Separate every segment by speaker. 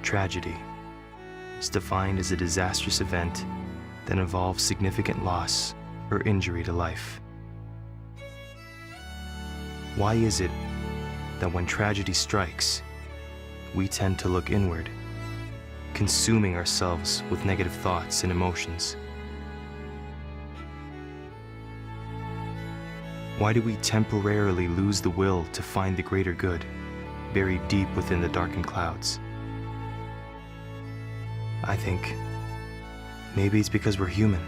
Speaker 1: Tragedy is defined as a disastrous event that involves significant loss or injury to life. Why is it that when tragedy strikes, we tend to look inward, consuming ourselves with negative thoughts and emotions? Why do we temporarily lose the will to find the greater good buried deep within the darkened clouds? I think maybe it's because we're human.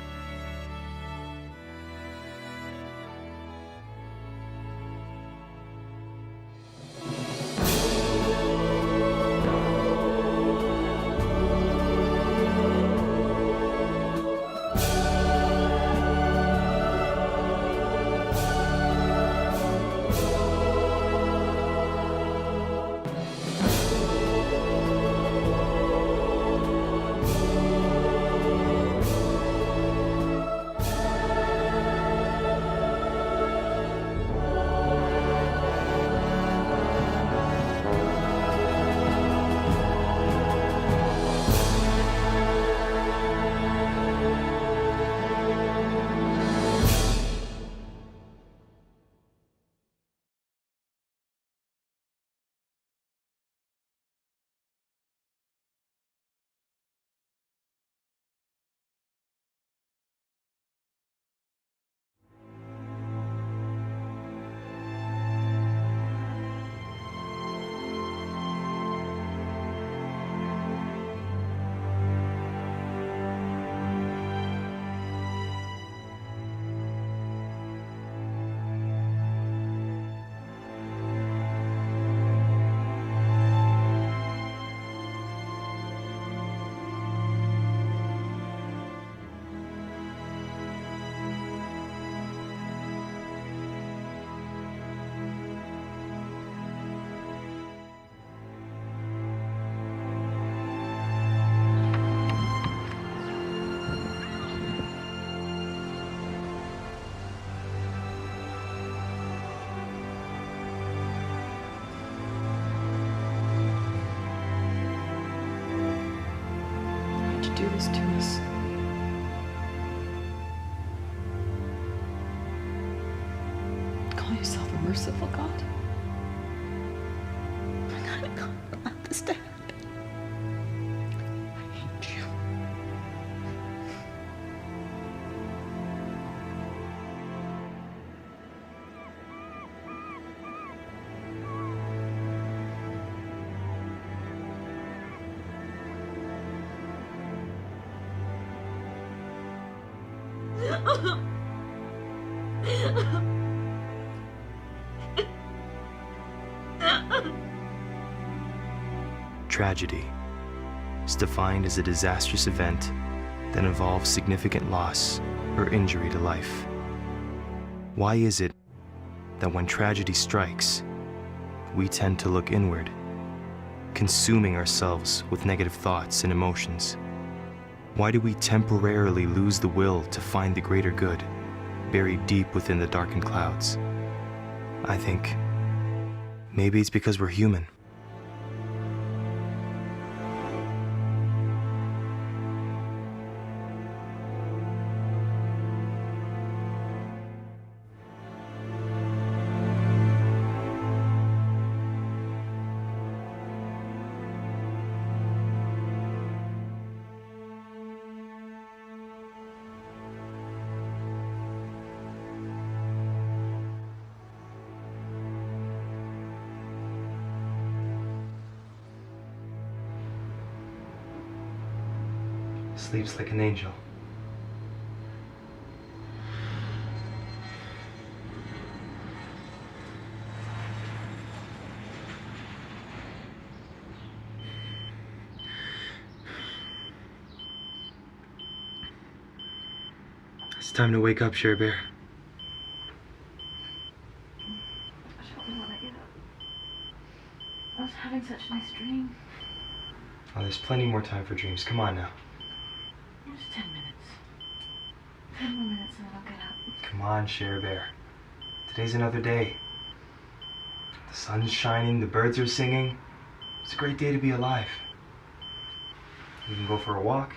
Speaker 2: Do this to us. Call yourself a merciful God? What kind of God allowed this to happen? I hate you.
Speaker 1: Tragedy is defined as a disastrous event that involves significant loss or injury to life. Why is it that when tragedy strikes, we tend to look inward, consuming ourselves with negative thoughts and emotions? Why do we temporarily lose the will to find the greater good buried deep within the darkened clouds? I think maybe it's because we're human. Sleeps like an angel. It's time to wake up, Cher Bear.
Speaker 2: I don't want to get up. I was having such a nice dream.
Speaker 1: Oh, there's plenty more time for dreams. Come on now.
Speaker 2: Just 10 minutes. 10 more minutes and then I'll get up.
Speaker 1: Come on, Cher Bear. Today's another day. The sun's shining, the birds are singing. It's a great day to be alive. We can go for a walk.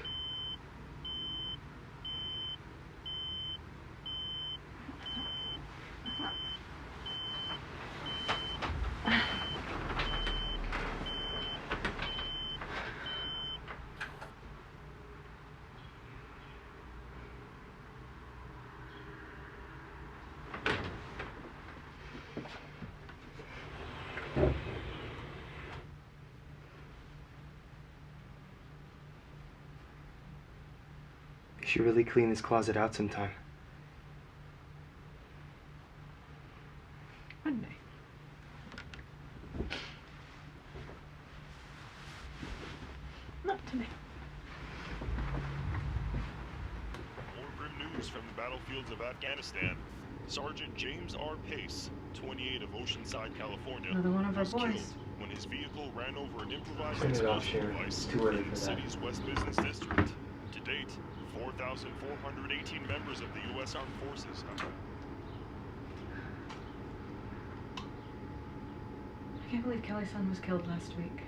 Speaker 1: You should really clean this closet out sometime.
Speaker 2: One day. Not today.
Speaker 3: More grim news from the battlefields of Afghanistan. Sergeant James R. Pace, 28 of Oceanside, California,
Speaker 2: Another one of our
Speaker 3: was
Speaker 2: boys.
Speaker 3: killed when his vehicle ran over an improvised
Speaker 1: Turn it off,
Speaker 3: explosive
Speaker 1: Sharon.
Speaker 3: device
Speaker 1: It's too early
Speaker 3: in
Speaker 1: for
Speaker 3: the
Speaker 1: that.
Speaker 3: city's West Business District. To date, 4,418 members of the U.S. Armed Forces have...
Speaker 2: I can't believe Kelly's son was killed last week.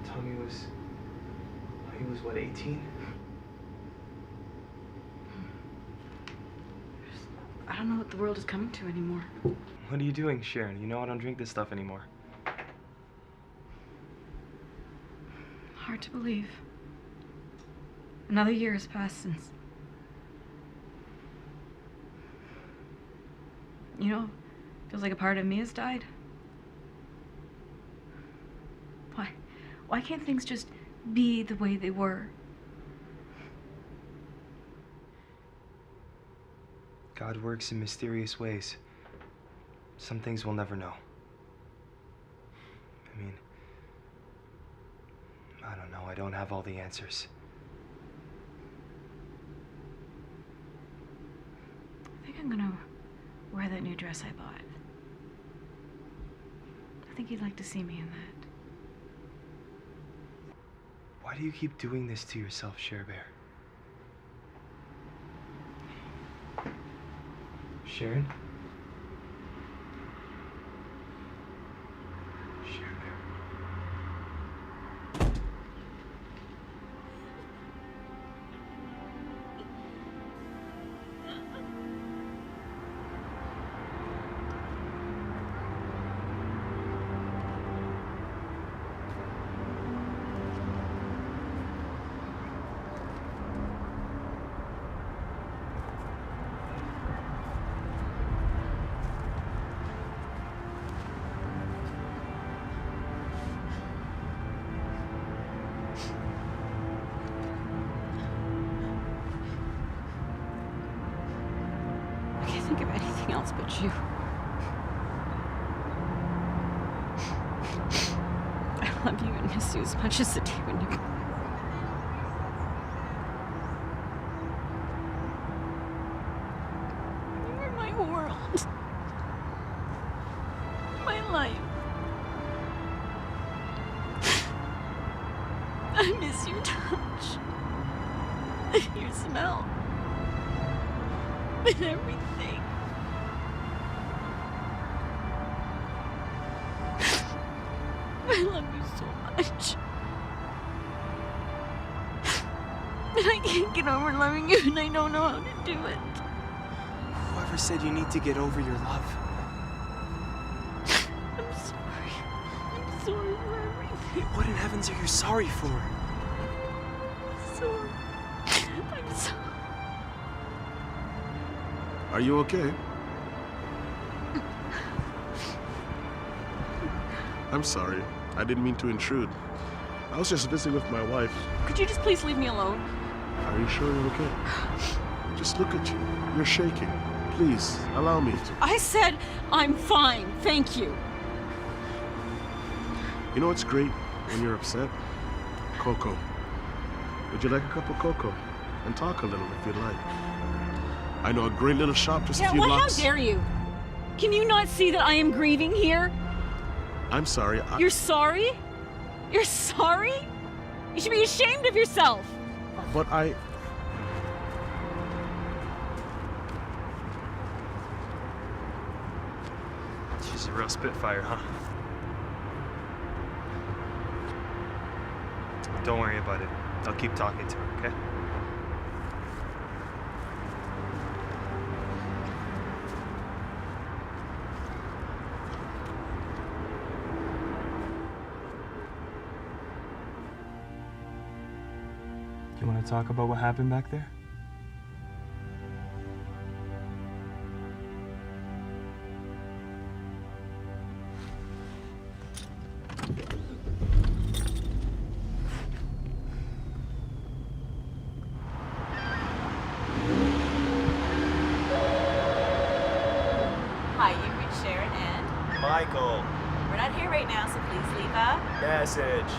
Speaker 1: Tommy was... he was what, 18?
Speaker 2: I don't know what the world is coming to anymore.
Speaker 1: What are you doing, Sharon? You know I don't drink this stuff anymore.
Speaker 2: Hard to believe. Another year has passed since... You know, feels like a part of me has died. Why can't things just be the way they were?
Speaker 1: God works in mysterious ways. Some things we'll never know. I mean, I don't know. I don't have all the answers.
Speaker 2: I think I'm gonna wear that new dress I bought. I think you'd like to see me in that.
Speaker 1: Why do you keep doing this to yourself, Cher Bear? Sharon? Cher Bear.
Speaker 2: I can't think of anything else but you. I love you and miss you as much as the day when you... You were my world. My life. I miss your touch. Your smell. And everything. I love you so much. And I can't get over loving you, and I don't know how to do it.
Speaker 1: Whoever said you need to get over your love?
Speaker 2: I'm sorry. I'm sorry for everything.
Speaker 1: What in heavens are you sorry for?
Speaker 2: I'm sorry. I'm sorry.
Speaker 4: Are you okay? I'm sorry. I didn't mean to intrude. I was just visiting with my wife.
Speaker 2: Could you just please leave me alone?
Speaker 4: Are you sure you're okay? Just look at you. You're shaking. Please, allow me to.
Speaker 2: I said I'm fine, thank you.
Speaker 4: You know what's great when you're upset? Cocoa. Would you like a cup of cocoa? And talk a little if you'd like. I know a great little shop just a few blocks.
Speaker 2: How dare you? Can you not see that I am grieving here?
Speaker 4: I'm sorry.
Speaker 2: You're sorry? You're sorry? You should be ashamed of yourself.
Speaker 4: But I...
Speaker 1: She's a real spitfire, huh? Don't worry about it. I'll keep talking to her, okay? You want to talk about what happened back there?
Speaker 5: Hi, you've reached Sharon and
Speaker 1: Michael!
Speaker 5: we're not here right now, so please leave a
Speaker 1: Message!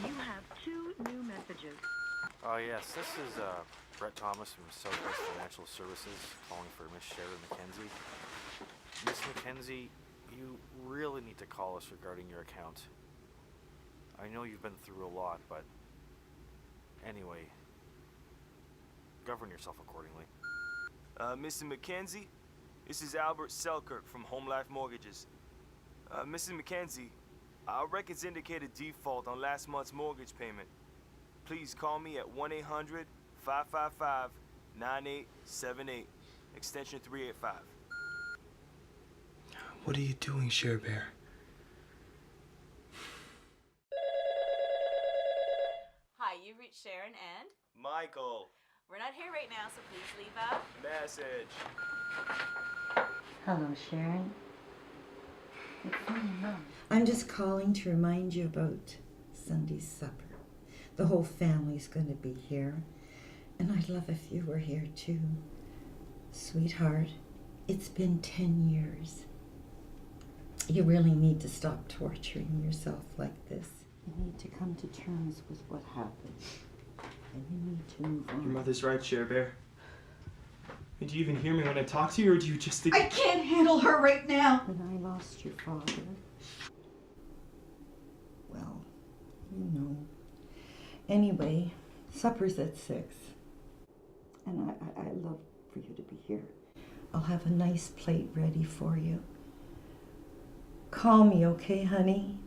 Speaker 6: You have 2 new messages.
Speaker 7: Yes, this is Brett Thomas from Southwest Financial Services calling for Miss Sharon McKenzie. Miss McKenzie, you really need to call us regarding your account. I know you've been through a lot, but anyway, govern yourself accordingly.
Speaker 8: Mrs. McKenzie, this is Albert Selkirk from Home Life Mortgages. Mrs. McKenzie, our records indicate a default on last month's mortgage payment. Please call me at 1-800-555-9878, extension 385.
Speaker 1: What are you doing, Cher Bear?
Speaker 5: Hi, you've reached Sharon and
Speaker 8: Michael,
Speaker 5: we're not here right now, so please leave a
Speaker 8: message.
Speaker 6: Hello, Sharon. It's me, Mom.
Speaker 9: I'm just calling to remind you about Sunday's supper. The whole family's going to be here, and I'd love if you were here too. Sweetheart, it's been 10 years. You really need to stop torturing yourself like this. You need to come to terms with what happened, and you need to move on.
Speaker 8: Your mother's right, Cher Bear. Do you even hear me when I talk to you, or do you just think...
Speaker 9: I can't handle her right now.
Speaker 6: When I lost your father,
Speaker 9: Well, you know. Anyway, supper's at 6. And I love for you to be here. I'll have a nice plate ready for you. Call me, okay, honey?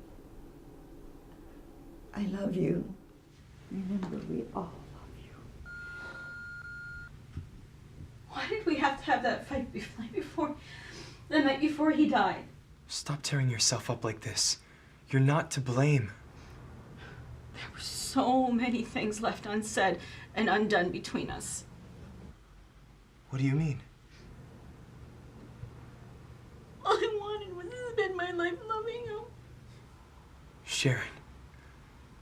Speaker 9: I love you. Remember, we all love you.
Speaker 2: Why did we have to have that fight before the night before he died?
Speaker 1: Stop tearing yourself up like this. You're not to blame.
Speaker 2: There were so many things left unsaid and undone between us.
Speaker 1: What do you mean?
Speaker 2: All I wanted was to spend my life loving him.
Speaker 1: Sharon,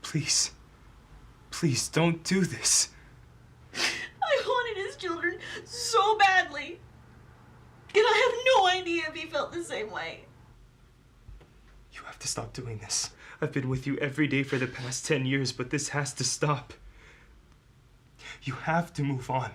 Speaker 1: please. Please don't do this.
Speaker 2: I wanted his children so badly. And I have no idea if he felt the same way.
Speaker 1: You have to stop doing this. I've been with you every day for the past 10 years, but this has to stop. You have to move on.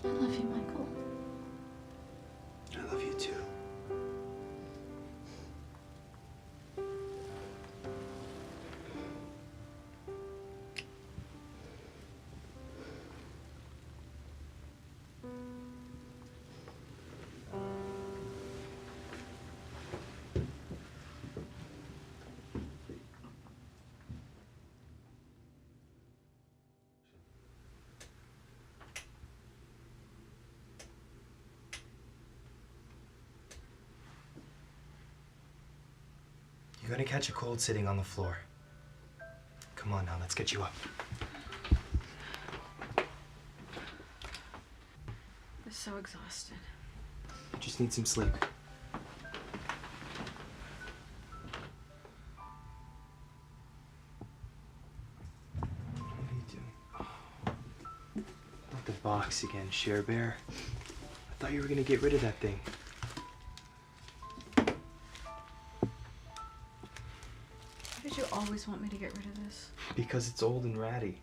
Speaker 2: I love you, Michael.
Speaker 1: I love you too. You're gonna catch a cold sitting on the floor. Come on now, let's get you up.
Speaker 2: I'm so exhausted.
Speaker 1: You just need some sleep. What are you doing? Not the box again, Cher Bear. I thought you were gonna get rid of that thing.
Speaker 2: Why did you always want me to get rid of this?
Speaker 1: Because it's old and ratty.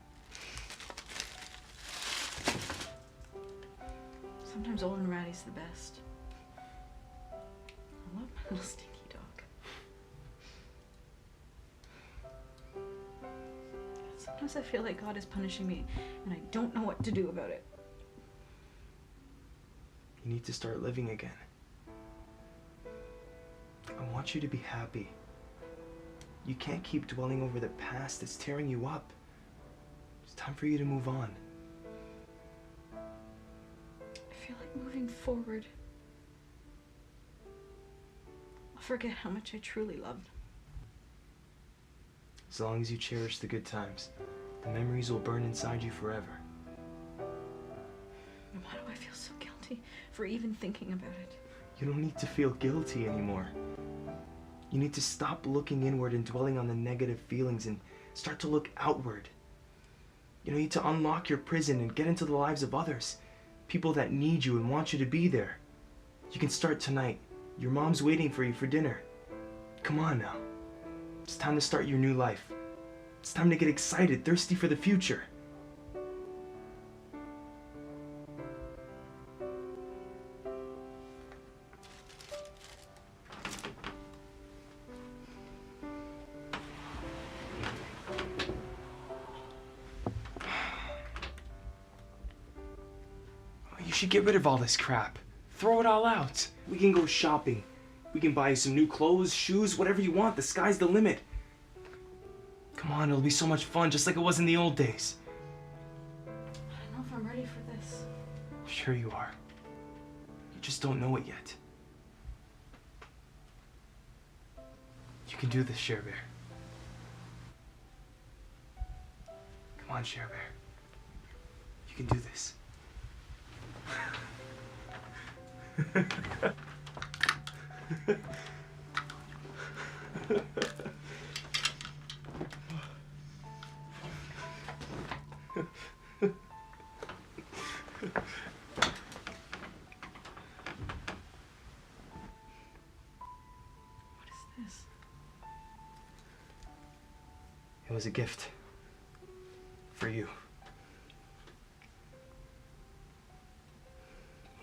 Speaker 2: Sometimes old and ratty's the best. I love my little stinky dog. Sometimes I feel like God is punishing me, and I don't know what to do about it.
Speaker 1: You need to start living again. I want you to be happy. You can't keep dwelling over the past. It's tearing you up. It's time for you to move on.
Speaker 2: I feel like moving forward, I'll forget how much I truly loved.
Speaker 1: As long as you cherish the good times, the memories will burn inside you forever.
Speaker 2: And why do I feel so guilty for even thinking about it?
Speaker 1: You don't need to feel guilty anymore. You need to stop looking inward and dwelling on the negative feelings and start to look outward. You need to unlock your prison and get into the lives of others. People that need you and want you to be there. You can start tonight. Your mom's waiting for you for dinner. Come on now. It's time to start your new life. It's time to get excited, thirsty for the future. You should get rid of all this crap. Throw it all out. We can go shopping. We can buy some new clothes, shoes, whatever you want. The sky's the limit. Come on, it'll be so much fun, just like it was in the old days.
Speaker 2: I don't know if I'm ready for this.
Speaker 1: Sure you are. You just don't know it yet. You can do this, Cher Bear. Come on, Cher Bear. You can do this.
Speaker 2: What is this?
Speaker 1: It was a gift. For you.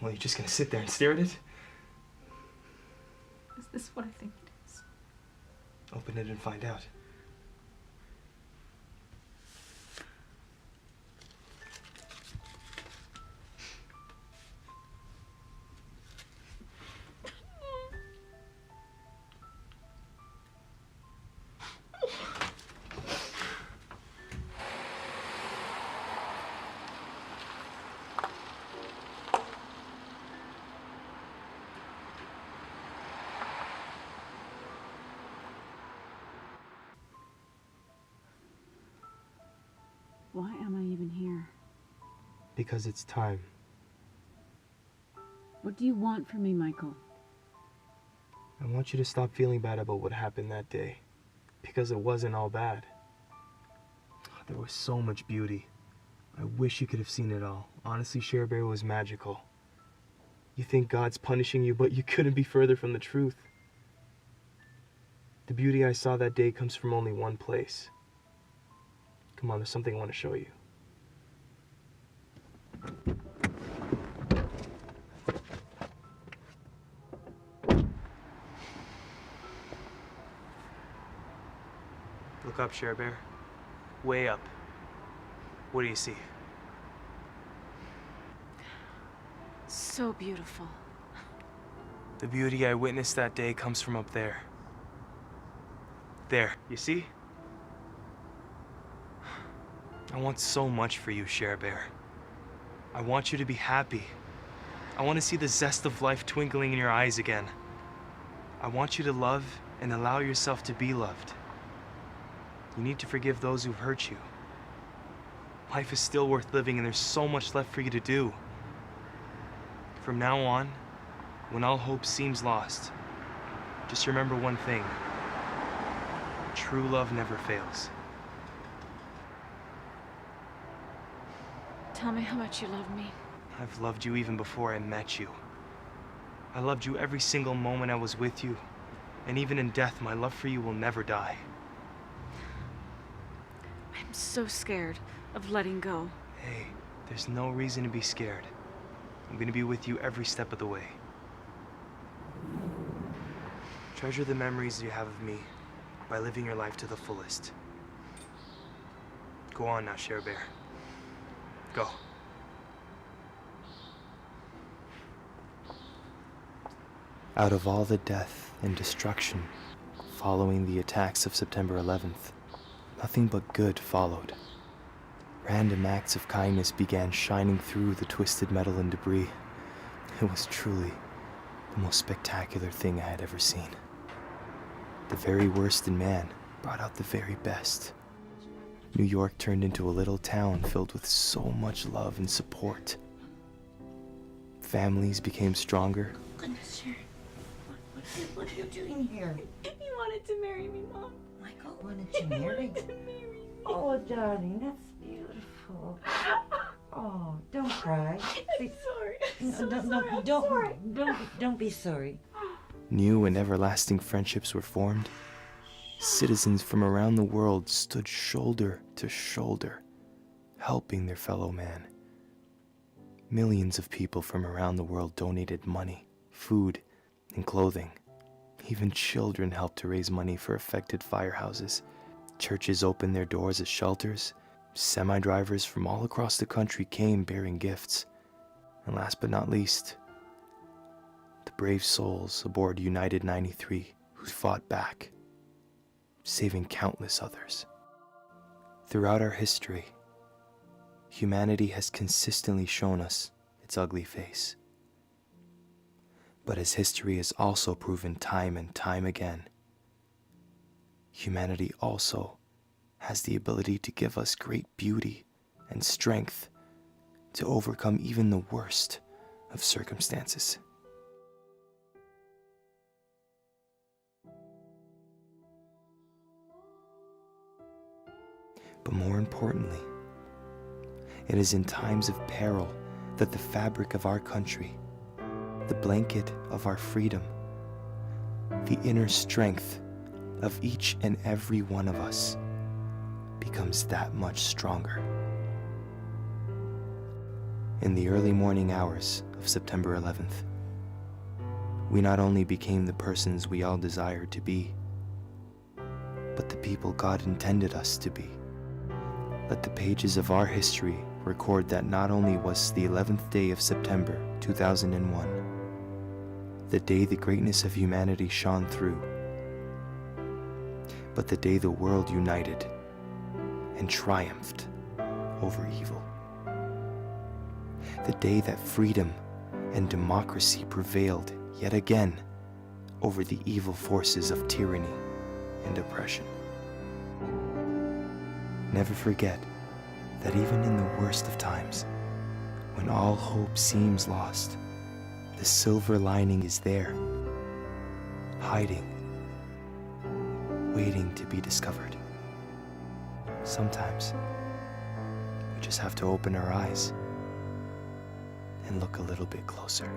Speaker 1: Well, you're just gonna sit there and stare at it?
Speaker 2: Is this what I think it is?
Speaker 1: Open it and find out.
Speaker 2: Why am I even here?
Speaker 1: Because it's time.
Speaker 2: What do you want from me, Michael?
Speaker 1: I want you to stop feeling bad about what happened that day. Because it wasn't all bad. There was so much beauty. I wish you could have seen it all. Honestly, Cher Bear was magical. You think God's punishing you, but you couldn't be further from the truth. The beauty I saw that day comes from only one place. Come on, there's something I want to show you. Look up, Cher Bear. Way up. What do you see?
Speaker 10: So beautiful.
Speaker 1: The beauty I witnessed that day comes from up there. There, you see? I want so much for you, Cher Bear. I want you to be happy. I want to see the zest of life twinkling in your eyes again. I want you to love and allow yourself to be loved. You need to forgive those who've hurt you. Life is still worth living and there's so much left for you to do. From now on, when all hope seems lost, just remember one thing. True love never fails.
Speaker 10: Tell me how much you love me.
Speaker 1: I've loved you even before I met you. I loved you every single moment I was with you. And even in death, my love for you will never die.
Speaker 10: I'm so scared of letting go.
Speaker 1: Hey, there's no reason to be scared. I'm gonna be with you every step of the way. Treasure the memories you have of me by living your life to the fullest. Go on now, Cher Bear. Go. Out of all the death and destruction following the attacks of September 11th, nothing but good followed. Random acts of kindness began shining through the twisted metal and debris. It was truly the most spectacular thing I had ever seen. The very worst in man brought out the very best. New York turned into a little town filled with so much love and support. Families became stronger.
Speaker 9: Goodness, Sharon. What are you doing here?
Speaker 2: He wanted to marry me, Mom.
Speaker 9: Michael wanted to marry
Speaker 2: Wanted to
Speaker 9: you.
Speaker 2: marry me.
Speaker 9: Oh, darling, that's beautiful. Oh, don't cry.
Speaker 2: I'm sorry. I'm
Speaker 9: No,
Speaker 2: so
Speaker 9: no,
Speaker 2: sorry. I'm
Speaker 9: don't,
Speaker 2: sorry.
Speaker 9: don't be sorry.
Speaker 1: New and everlasting friendships were formed. Citizens from around the world stood shoulder to shoulder, helping their fellow man. Millions of people from around the world donated money, food, and clothing. Even children helped to raise money for affected firehouses. Churches opened their doors as shelters. Semi-drivers from all across the country came bearing gifts. And last but not least, the brave souls aboard United 93 who fought back, saving countless others. Throughout our history, humanity has consistently shown us its ugly face. But as history has also proven time and time again, humanity also has the ability to give us great beauty and strength to overcome even the worst of circumstances. But more importantly, it is in times of peril that the fabric of our country, the blanket of our freedom, the inner strength of each and every one of us becomes that much stronger. In the early morning hours of September 11th, we not only became the persons we all desired to be, but the people God intended us to be. Let the pages of our history record that not only was the 11th day of September 2001, the day the greatness of humanity shone through, but the day the world united and triumphed over evil. The day that freedom and democracy prevailed yet again over the evil forces of tyranny and oppression. Never forget that even in the worst of times, when all hope seems lost, the silver lining is there, hiding, waiting to be discovered. Sometimes, we just have to open our eyes and look a little bit closer.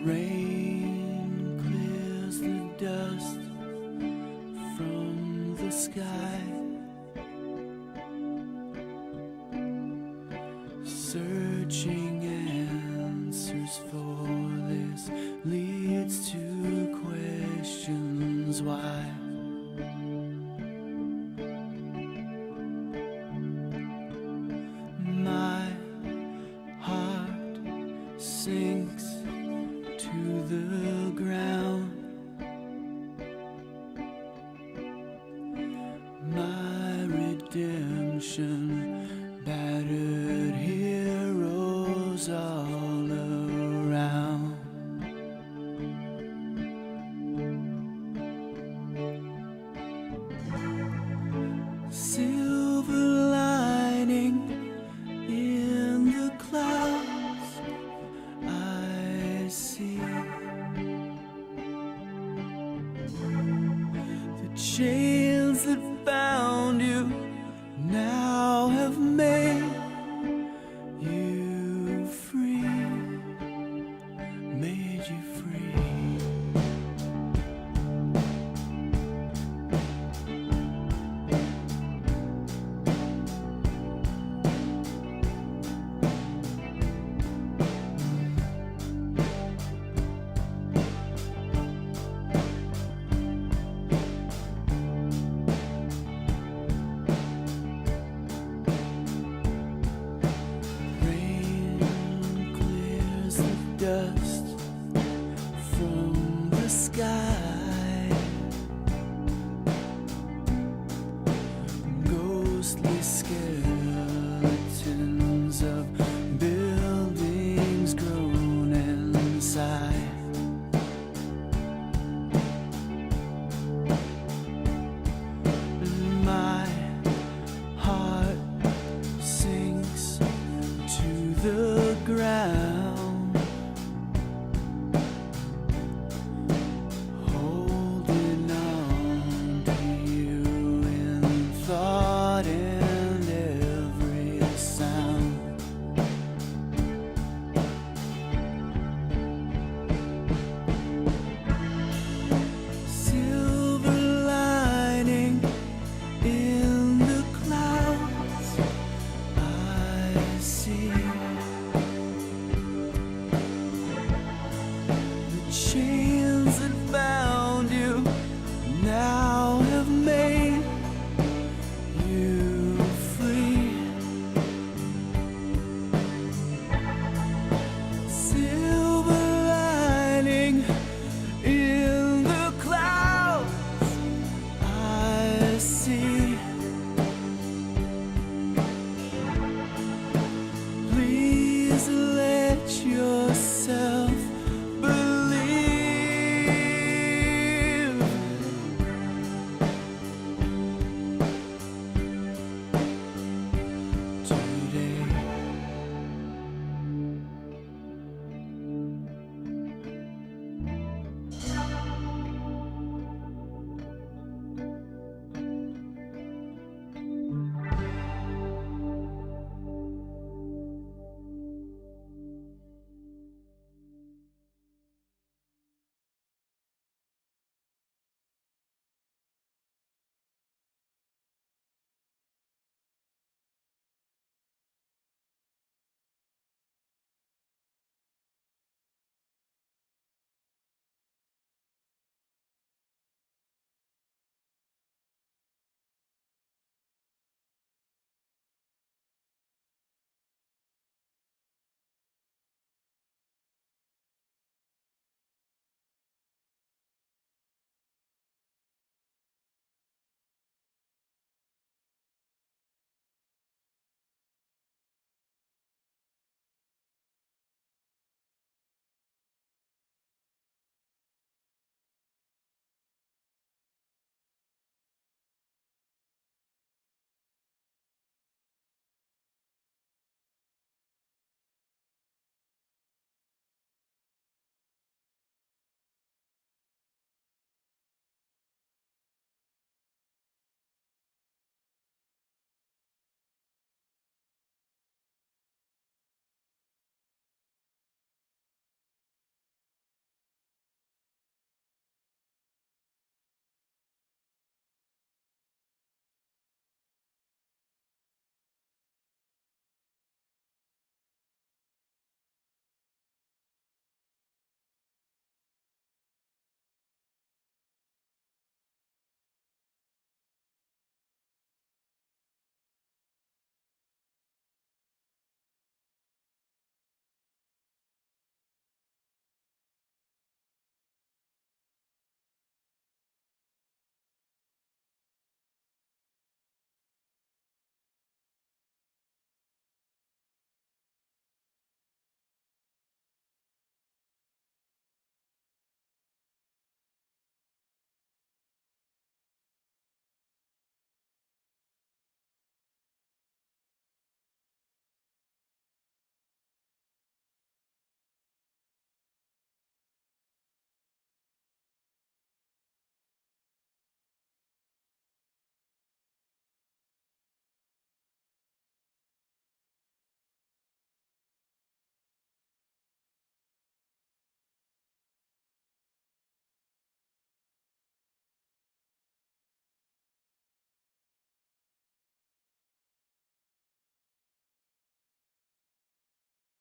Speaker 11: Rain clears the dust from the sky, searching answers for this leads to questions why. My heart sinks to the ground. My redemption, battered heroes all around. Silver lining in the clouds, I see the chains that bound you now have made you free, made you free. Rain clears the dust from the sky. Ghostly skeletons of buildings groan and sigh. My heart sinks to the ground, holding on to you in thought and every sound. Silver lining in the clouds, I see the chains